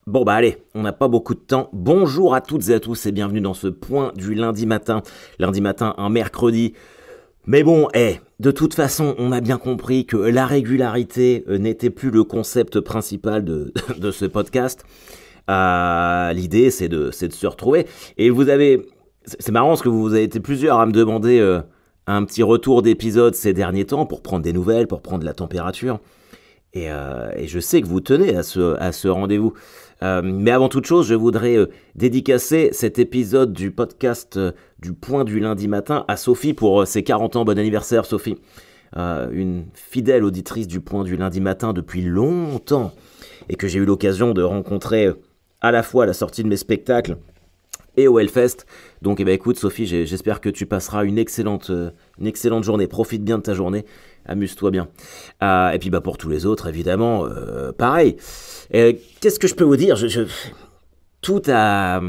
Bon bah allez, on n'a pas beaucoup de temps. Bonjour à toutes et à tous et bienvenue dans ce point du lundi matin. Lundi matin, un mercredi. Mais bon, de toute façon, on a bien compris que la régularité n'était plus le concept principal de ce podcast. L'idée, c'est de se retrouver. Et vous avez... C'est marrant parce que vous avez été plusieurs à me demander un petit retour d'épisode ces derniers temps pour prendre des nouvelles, pour prendre la température. Et je sais que vous tenez à ce rendez-vous. Mais avant toute chose, je voudrais dédicacer cet épisode du podcast du point du lundi matin à Sophie pour ses 40 ans. Bon anniversaire Sophie. Une fidèle auditrice du point du lundi matin depuis longtemps et que j'ai eu l'occasion de rencontrer à la fois à la sortie de mes spectacles et au Hellfest. Donc écoute Sophie, j'espère que tu passeras une excellente journée. Profite bien de ta journée, amuse-toi bien. Et puis pour tous les autres, évidemment, pareil. Qu'est-ce que je peux vous dire? Tout a...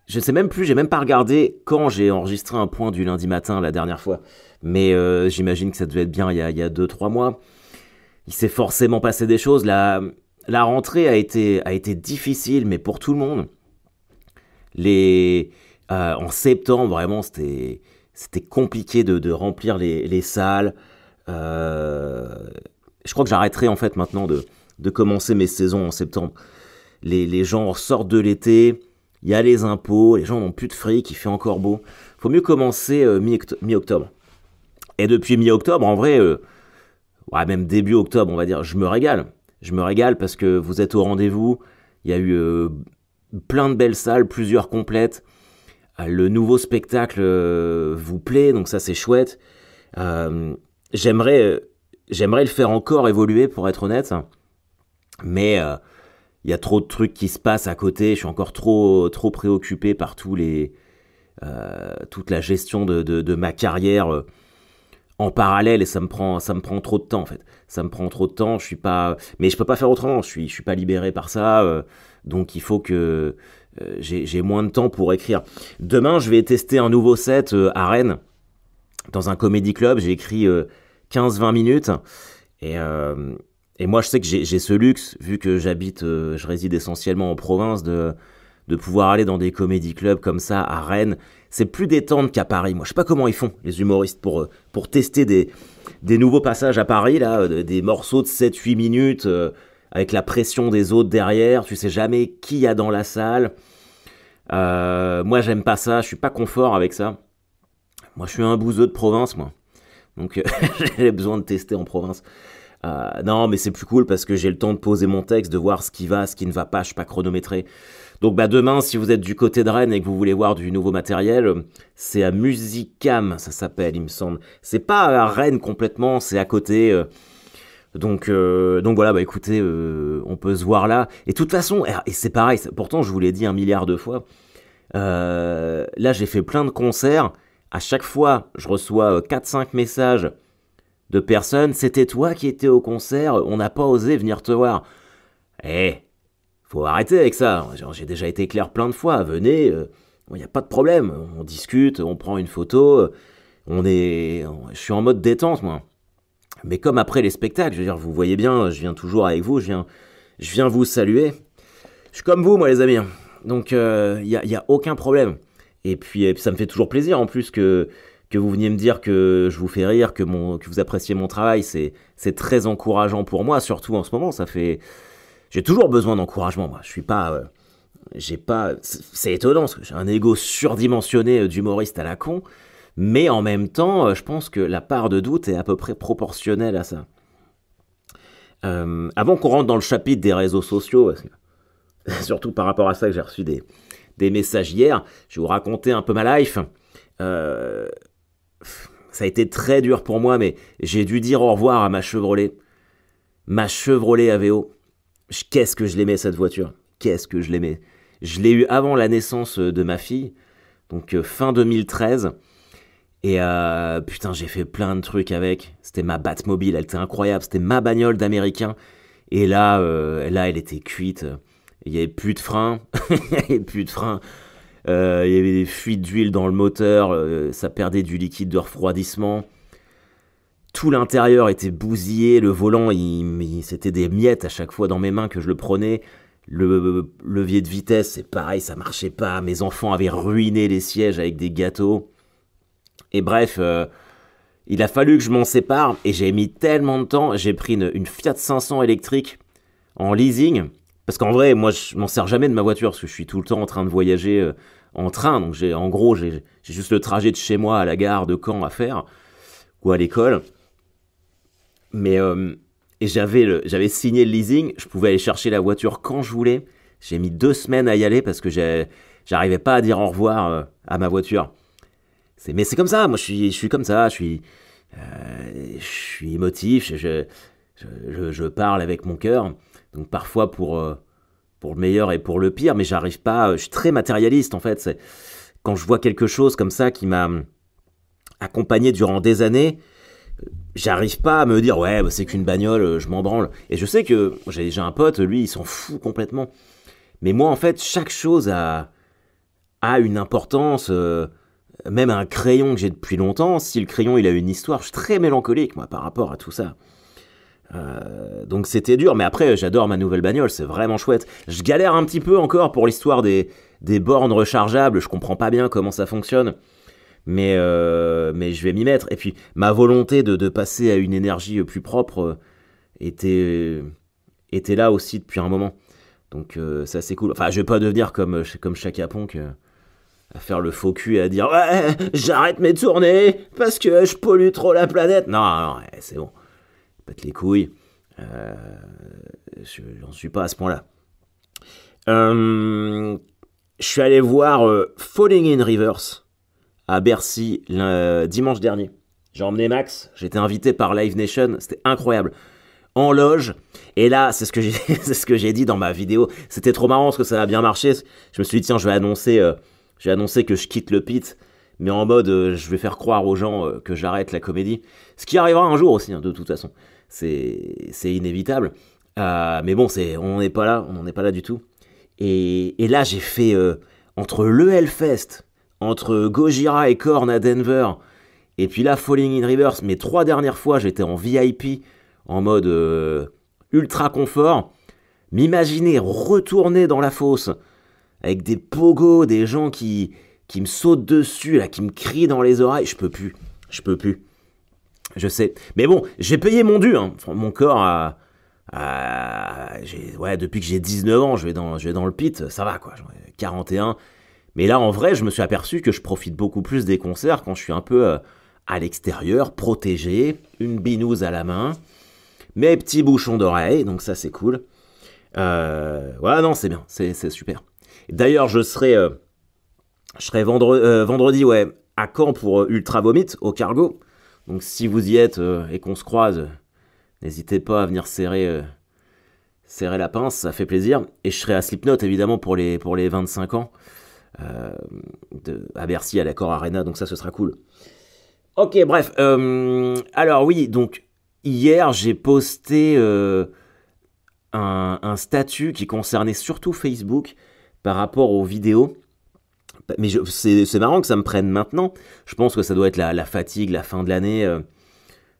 Je sais même plus, j'ai même pas regardé quand j'ai enregistré un point du lundi matin la dernière fois. Mais j'imagine que ça devait être bien il y a 2-3 mois. Il s'est forcément passé des choses. La rentrée a été difficile, mais pour tout le monde. En septembre, vraiment, c'était compliqué de remplir les salles. Je crois que j'arrêterai en fait maintenant de commencer mes saisons en septembre. Les gens sortent de l'été, il y a les impôts, les gens n'ont plus de fric, il fait encore beau. Faut mieux commencer mi-octobre. Et depuis mi-octobre, en vrai, même début octobre, on va dire, je me régale. Je me régale parce que vous êtes au rendez-vous. Il y a eu plein de belles salles, plusieurs complètes. Le nouveau spectacle vous plaît, donc ça c'est chouette. J'aimerais le faire encore évoluer, pour être honnête. Mais il y a trop de trucs qui se passent à côté. Je suis encore trop préoccupé par toute la gestion de ma carrière en parallèle, et ça me prend trop de temps en fait. Ça me prend trop de temps. Mais je peux pas faire autrement. Je suis pas libéré par ça. Donc il faut que j'ai moins de temps pour écrire. Demain, je vais tester un nouveau set à Rennes, dans un comédie club. J'ai écrit 15-20 minutes. Et moi, je sais que j'ai ce luxe, vu que je réside essentiellement en province, de pouvoir aller dans des comédie clubs comme ça à Rennes. C'est plus détente qu'à Paris. Moi, je sais pas comment ils font, les humoristes, pour tester des nouveaux passages à Paris, là, des morceaux de 7-8 minutes, avec la pression des autres derrière. Tu sais jamais qui y a dans la salle. Moi, j'aime pas ça. Je suis pas confort avec ça. Moi, je suis un bouseux de province, moi. Donc, j'ai besoin de tester en province. Non, mais c'est plus cool parce que j'ai le temps de poser mon texte, de voir ce qui va, ce qui ne va pas. Je suis pas chronométré. Donc, demain, si vous êtes du côté de Rennes et que vous voulez voir du nouveau matériel, c'est à Musicam, ça s'appelle, il me semble. C'est pas à Rennes complètement, c'est à côté. Donc voilà, écoutez, on peut se voir là. Et de toute façon, et c'est pareil, pourtant je vous l'ai dit 1 milliard de fois, là j'ai fait plein de concerts, à chaque fois je reçois 4-5 messages de personnes, c'était toi qui étais au concert, on n'a pas osé venir te voir. Faut arrêter avec ça, j'ai déjà été clair plein de fois, venez, il n'y a pas de problème, on discute, on prend une photo, je suis en mode détente moi. Mais comme après les spectacles, je veux dire, vous voyez bien, je viens toujours avec vous, je viens vous saluer. Je suis comme vous, moi, les amis. Donc, y a aucun problème. Et puis, ça me fait toujours plaisir, en plus, que vous veniez me dire que je vous fais rire, que vous appréciez mon travail. C'est très encourageant pour moi, surtout en ce moment. J'ai toujours besoin d'encouragement, moi. Je suis pas... c'est étonnant, parce que j'ai un ego surdimensionné d'humoriste à la con. Mais en même temps, je pense que la part de doute est à peu près proportionnelle à ça. Avant qu'on rentre dans le chapitre des réseaux sociaux, parce que, surtout par rapport à ça que j'ai reçu des messages hier, je vais vous raconter un peu ma life. Ça a été très dur pour moi, mais j'ai dû dire au revoir à ma Chevrolet. Ma Chevrolet Aveo. Qu'est-ce que je l'aimais cette voiture. Qu'est-ce que je l'aimais. Je l'ai eu avant la naissance de ma fille, donc fin 2013. Et putain, j'ai fait plein de trucs avec. C'était ma Batmobile, elle était incroyable. C'était ma bagnole d'américain. Et là, elle était cuite. Il n'y avait plus de frein. Il n'y avait plus de frein. Il y avait des fuites d'huile dans le moteur. Ça perdait du liquide de refroidissement. Tout l'intérieur était bousillé. Le volant, c'était des miettes à chaque fois dans mes mains que je le prenais. Le levier de vitesse, c'est pareil, ça marchait pas. Mes enfants avaient ruiné les sièges avec des gâteaux. Et bref, il a fallu que je m'en sépare et j'ai mis tellement de temps. J'ai pris une Fiat 500 électrique en leasing. Parce qu'en vrai, moi, je m'en sers jamais de ma voiture parce que je suis tout le temps en train de voyager en train. Donc, en gros, j'ai juste le trajet de chez moi à la gare de Caen à faire ou à l'école. Mais et j'avais signé le leasing. Je pouvais aller chercher la voiture quand je voulais. J'ai mis 2 semaines à y aller parce que j'arrivais pas à dire au revoir à ma voiture. Mais c'est comme ça. Moi, je suis comme ça. Je suis émotif. Je parle avec mon cœur. Donc parfois pour le meilleur et pour le pire, mais j'arrive pas. Je suis très matérialiste en fait. Quand je vois quelque chose comme ça qui m'a accompagné durant des années, j'arrive pas à me dire ouais bah, c'est qu'une bagnole, je m'en branle. Et je sais que j'ai un pote, lui il s'en fout complètement. Mais moi en fait chaque chose a une importance. Même un crayon que j'ai depuis longtemps, si le crayon il a une histoire, je suis très mélancolique moi par rapport à tout ça. Donc c'était dur, mais après j'adore ma nouvelle bagnole, c'est vraiment chouette. Je galère un petit peu encore pour l'histoire des bornes rechargeables, je comprends pas bien comment ça fonctionne, mais je vais m'y mettre. Et puis ma volonté de passer à une énergie plus propre était là aussi depuis un moment. Donc ça c'est cool. Enfin je vais pas devenir comme Chaka Ponk à faire le faux cul et à dire ouais j'arrête mes tournées parce que je pollue trop la planète. Non, ouais, c'est bon. Pète les couilles. J'en suis pas à ce point-là. Je suis allé voir Falling in Reverse à Bercy dimanche dernier. J'ai emmené Max, j'étais invité par Live Nation, c'était incroyable. En loge, et là, c'est ce que j'ai dit dans ma vidéo. C'était trop marrant parce que ça a bien marché. Je me suis dit, tiens, je vais annoncer que je quitte le pit, mais en mode, je vais faire croire aux gens que j'arrête la comédie. Ce qui arrivera un jour aussi, hein, de toute façon. C'est inévitable. Mais bon, on n'en est pas là du tout. Et là, j'ai fait entre le Hellfest, entre Gojira et Korn à Denver, et puis là, Falling in Reverse, mes 3 dernières fois, j'étais en VIP, en mode ultra confort. M'imaginer retourner dans la fosse, avec des pogos, des gens qui me sautent dessus, là, qui me crient dans les oreilles, je peux plus. Je sais. Mais bon, j'ai payé mon dû. Hein. Mon corps depuis que j'ai 19 ans, je vais dans le pit, ça va quoi. J'en ai 41. Mais là, en vrai, je me suis aperçu que je profite beaucoup plus des concerts quand je suis un peu à l'extérieur, protégé, une binouse à la main, mes petits bouchons d'oreille, donc ça c'est cool. Non, c'est bien, c'est super. D'ailleurs, je serai vendredi, ouais, à Caen pour Ultra Vomit, au Cargo. Donc si vous y êtes et qu'on se croise, n'hésitez pas à venir serrer la pince, ça fait plaisir. Et je serai à Slipknot évidemment pour les 25 ans à Bercy à l'Accor Arena, donc ça ce sera cool. Ok, bref. Alors oui, donc hier j'ai posté un statut qui concernait surtout Facebook par rapport aux vidéos. Mais c'est marrant que ça me prenne maintenant. Je pense que ça doit être la fatigue, la fin de l'année,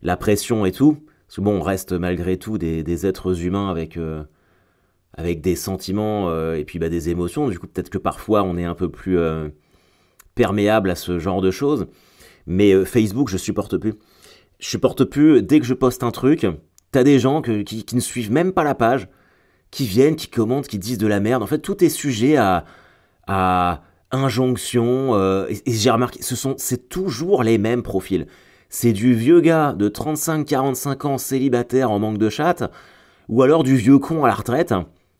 la pression et tout. Parce que bon, on reste malgré tout des êtres humains avec des sentiments et puis des émotions. Du coup, peut-être que parfois, on est un peu plus perméable à ce genre de choses. Mais Facebook, je supporte plus. Je supporte plus, dès que je poste un truc, t'as des gens qui ne suivent même pas la page, qui viennent, qui commentent, qui disent de la merde. En fait, tout est sujet à injonction, et j'ai remarqué, c'est toujours les mêmes profils. C'est du vieux gars de 35-45 ans célibataire en manque de chatte, ou alors du vieux con à la retraite,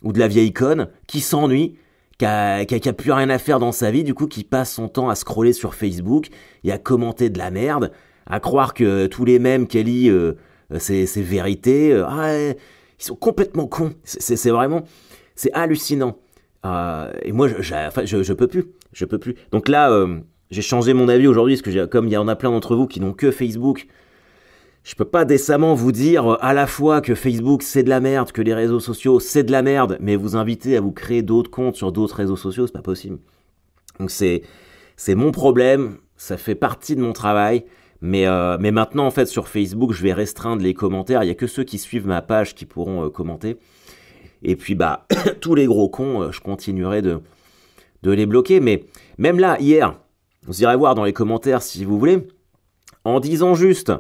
ou de la vieille conne qui s'ennuie, qui a plus rien à faire dans sa vie, du coup qui passe son temps à scroller sur Facebook et à commenter de la merde, à croire que tous les mèmes qu'elle lit, c'est vérité. Ils sont complètement cons. C'est vraiment, c'est hallucinant. Et moi, je peux plus. Donc là, j'ai changé mon avis aujourd'hui, parce que comme il y en a plein d'entre vous qui n'ont que Facebook, je peux pas décemment vous dire à la fois que Facebook c'est de la merde, que les réseaux sociaux c'est de la merde, mais vous inviter à vous créer d'autres comptes sur d'autres réseaux sociaux, c'est pas possible. Donc c'est mon problème, ça fait partie de mon travail, mais maintenant en fait sur Facebook je vais restreindre les commentaires, il y a que ceux qui suivent ma page qui pourront commenter. Et puis, bah, tous les gros cons, je continuerai de les bloquer. Mais même là, hier, vous irez voir dans les commentaires si vous voulez, en disant juste,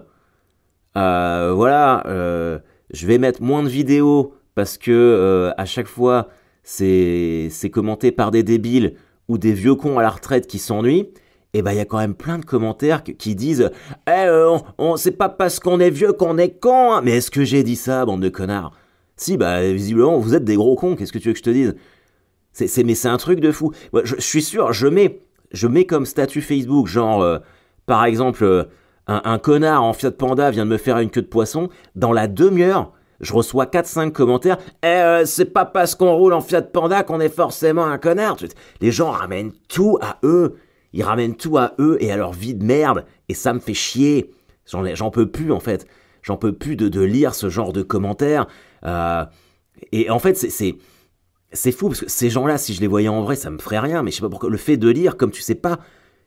voilà, je vais mettre moins de vidéos parce que à chaque fois, c'est commenté par des débiles ou des vieux cons à la retraite qui s'ennuient. Et ben il y a quand même plein de commentaires qui disent c'est pas parce qu'on est vieux qu'on est con, hein. Mais est-ce que j'ai dit ça, bande de connards? Si, bah visiblement vous êtes des gros cons, qu'est-ce que tu veux que je te dise? Mais c'est un truc de fou. Ouais, je suis sûr, je mets comme statut Facebook, genre par exemple un connard en Fiat Panda vient de me faire une queue de poisson, dans la demi-heure je reçois 4-5 commentaires. C'est pas parce qu'on roule en Fiat Panda qu'on est forcément un connard. Les gens ramènent tout à eux. Ils ramènent tout à eux et à leur vie de merde. Et ça me fait chier. J'en peux plus, en fait. J'en peux plus de lire ce genre de commentaires. Et en fait, c'est fou, parce que ces gens-là, si je les voyais en vrai, ça me ferait rien. Mais je sais pas pourquoi. Le fait de lire, comme tu sais pas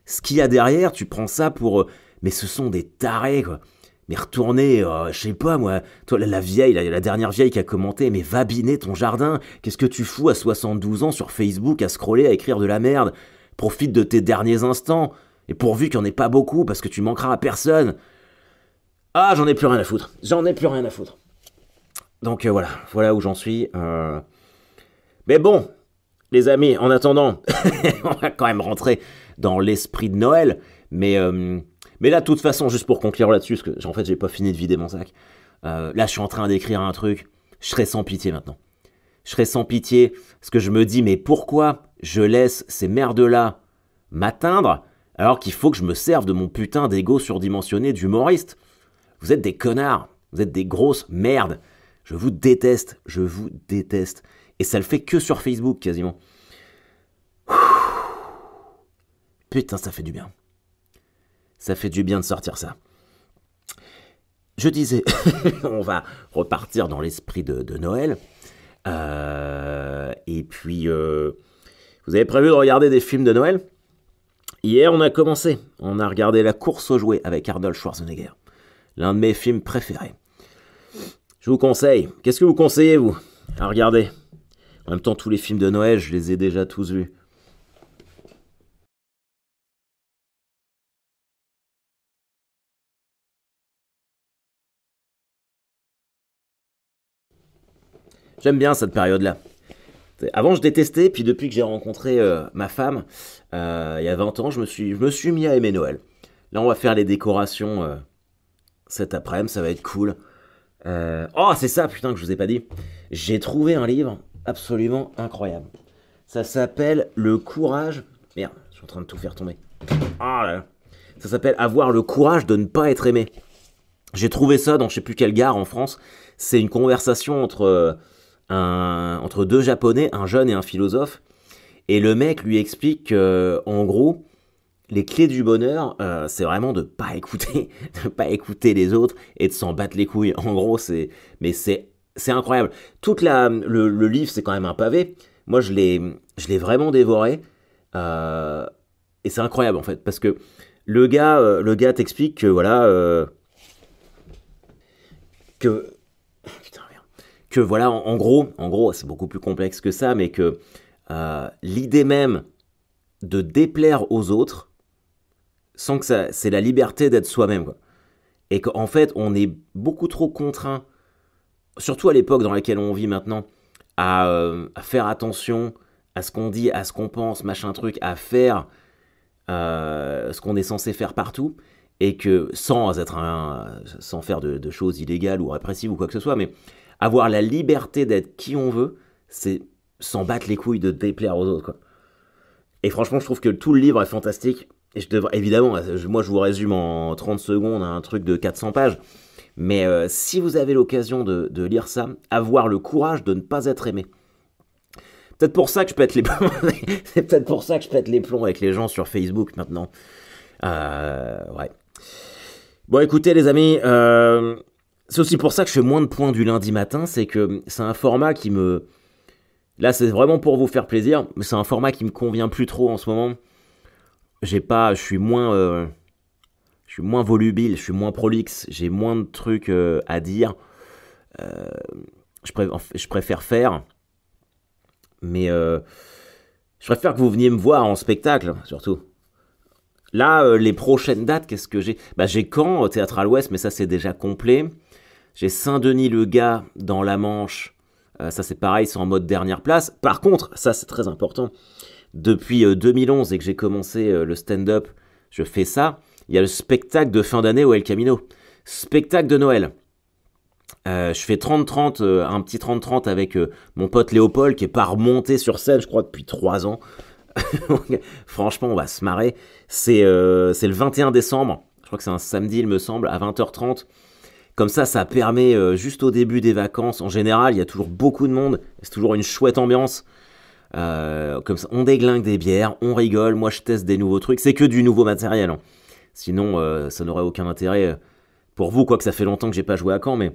ce qu'il y a derrière, tu prends ça pour... mais ce sont des tarés, quoi. Mais retournez, je sais pas moi, toi la vieille, la dernière vieille qui a commenté, mais va biner ton jardin, qu'est-ce que tu fous à 72 ans sur Facebook à scroller, à écrire de la merde? Profite de tes derniers instants, et pourvu qu'il n'y en ait pas beaucoup, parce que tu manqueras à personne. Ah, j'en ai plus rien à foutre, Donc voilà où j'en suis. Mais bon, les amis, en attendant, on va quand même rentrer dans l'esprit de Noël, mais là, de toute façon, juste pour conclure là-dessus, parce que en fait, j'ai pas fini de vider mon sac. Là, je suis en train d'écrire un truc. Je serai sans pitié maintenant. Je serai sans pitié, parce que je me dis, mais pourquoi je laisse ces merdes-là m'atteindre, alors qu'il faut que je me serve de mon putain d'ego surdimensionné d'humoriste? Vous êtes des connards. Vous êtes des grosses merdes. Je vous déteste. Et ça le fait que sur Facebook, quasiment. Putain, ça fait du bien. Ça fait du bien de sortir ça. Je disais, on va repartir dans l'esprit de Noël. Et puis, vous avez prévu de regarder des films de Noël? Hier, on a commencé. On a regardé La course aux jouets avec Arnold Schwarzenegger. L'un de mes films préférés. Je vous conseille. Qu'est-ce que vous conseillez, vous, à regarder? En même temps, tous les films de Noël, je les ai déjà tous vus. J'aime bien cette période-là. Avant, je détestais, puis depuis que j'ai rencontré ma femme, il y a 20 ans, je me suis mis à aimer Noël. Là, on va faire les décorations cet après-midi, ça va être cool. Oh, c'est ça, putain, que je vous ai pas dit. J'ai trouvé un livre absolument incroyable. Ça s'appelle Le courage... Merde, je suis en train de tout faire tomber. Ah là là. Ça s'appelle Avoir le courage de ne pas être aimé. J'ai trouvé ça dans je sais plus quelle gare en France. C'est une conversation entre deux Japonais, un jeune et un philosophe. Et le mec lui explique qu'en gros, les clés du bonheur, c'est vraiment de pas écouter, de pas écouter les autres et de s'en battre les couilles. En gros, c'est incroyable. Le livre, c'est quand même un pavé. Moi, je l'ai vraiment dévoré. Et c'est incroyable en fait, parce que le gars t'explique que voilà, que putain merde, que voilà, en gros, c'est beaucoup plus complexe que ça, mais que l'idée même de déplaire aux autres, sans que c'est la liberté d'être soi-même, quoi. Et qu'en fait, on est beaucoup trop contraint, surtout à l'époque dans laquelle on vit maintenant, à faire attention à ce qu'on dit, à ce qu'on pense, machin truc, à faire ce qu'on est censé faire partout, et que sans faire de choses illégales ou répressives ou quoi que ce soit, mais avoir la liberté d'être qui on veut, c'est s'en battre les couilles de déplaire aux autres, quoi. Et franchement, je trouve que tout le livre est fantastique. Et évidemment, moi je vous résume en 30 secondes un truc de 400 pages. Mais si vous avez l'occasion de lire ça, avoir le courage de ne pas être aimé. Peut-être pour ça que je pète les plombs. C'est peut-être pour ça que je pète les plombs avec les gens sur Facebook maintenant. Ouais. Bon, écoutez les amis, c'est aussi pour ça que je fais moins de points du lundi matin. C'est que c'est un format qui me... Là, c'est vraiment pour vous faire plaisir, mais c'est un format qui me convient plus trop en ce moment. Je suis moins volubile, je suis moins prolixe, j'ai moins de trucs à dire. Je préfère faire. Mais je préfère que vous veniez me voir en spectacle, surtout. Là, les prochaines dates, qu'est-ce que j'ai? Bah, j'ai Caen, au Théâtre à l'Ouest, mais ça, c'est déjà complet. J'ai Saint-Denis-le-Gard, dans la Manche. Ça, c'est pareil, c'est en mode dernière place. Par contre, ça, c'est très important. Depuis 2011 et que j'ai commencé le stand-up, je fais ça. Il y a le spectacle de fin d'année au El Camino. Spectacle de Noël. Je fais 30-30, un petit 30-30 avec mon pote Léopold qui est pas remonté sur scène, je crois, depuis 3 ans. Franchement, on va se marrer. C'est le 21 décembre. Je crois que c'est un samedi, il me semble, à 20h30. Comme ça permet, juste au début des vacances, en général, il y a toujours beaucoup de monde. C'est toujours une chouette ambiance. Comme ça, on déglingue des bières, on rigole. Moi, je teste des nouveaux trucs. C'est que du nouveau matériel, hein. Sinon, ça n'aurait aucun intérêt pour vous, quoique ça fait longtemps que j'ai pas joué à Caen, mais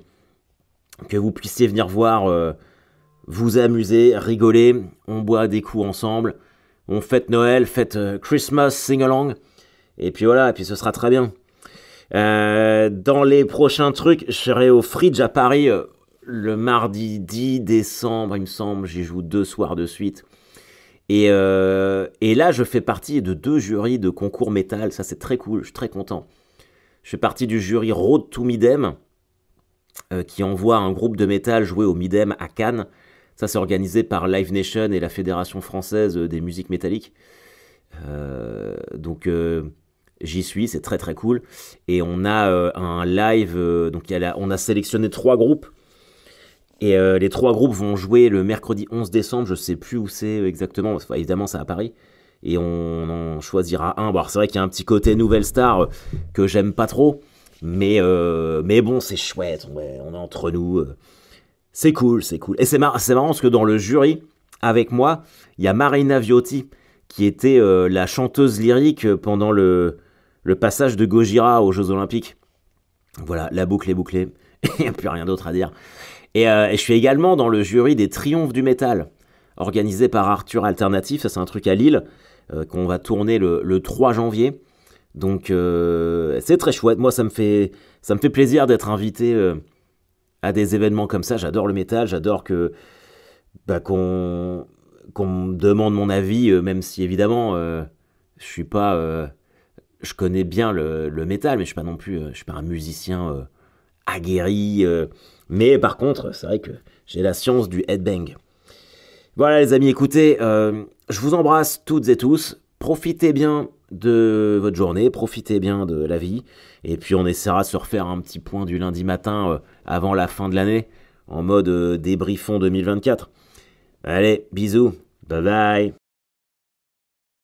que vous puissiez venir voir, vous amuser, rigoler. On boit des coups ensemble. On fête Noël, fête Christmas, sing-along. Et puis voilà, et puis ce sera très bien. Dans les prochains trucs, je serai au Fridge à Paris le mardi 10 décembre, il me semble. J'y joue 2 soirs de suite. Et là, je fais partie de 2 jurys de concours métal. Ça, c'est très cool, je suis très content. Je fais partie du jury Road to Midem, qui envoie un groupe de métal jouer au Midem à Cannes. Ça, c'est organisé par Live Nation et la Fédération française des musiques métalliques. Donc, j'y suis, c'est très très cool. Et on a un live, donc on a sélectionné 3 groupes. Et les 3 groupes vont jouer le mercredi 11 décembre, je sais plus où c'est exactement, enfin, évidemment c'est à Paris. Et on en choisira un. Bon, c'est vrai qu'il y a un petit côté nouvelle star que j'aime pas trop. Mais bon, c'est chouette, on est entre nous. C'est cool, c'est cool. Et c'est marrant parce que dans le jury, avec moi, il y a Marina Viotti, qui était la chanteuse lyrique pendant le passage de Gojira aux Jeux Olympiques. Voilà, la boucle est bouclée. Il n'y a plus rien d'autre à dire. Et je suis également dans le jury des Triomphes du métal, organisé par Arthur Alternatif. Ça, c'est un truc à Lille, qu'on va tourner le 3 janvier. Donc, c'est très chouette. Moi, ça me fait plaisir d'être invité à des événements comme ça. J'adore le métal, j'adore qu'on me demande mon avis, même si évidemment je suis pas, je connais bien le métal, mais je suis pas non plus, je suis pas un musicien aguerri. Mais par contre, c'est vrai que j'ai la science du headbang. Voilà les amis, écoutez, je vous embrasse toutes et tous. Profitez bien de votre journée, profitez bien de la vie. Et puis on essaiera de se refaire un petit point du lundi matin avant la fin de l'année, en mode débriefon 2024. Allez, bisous, bye bye.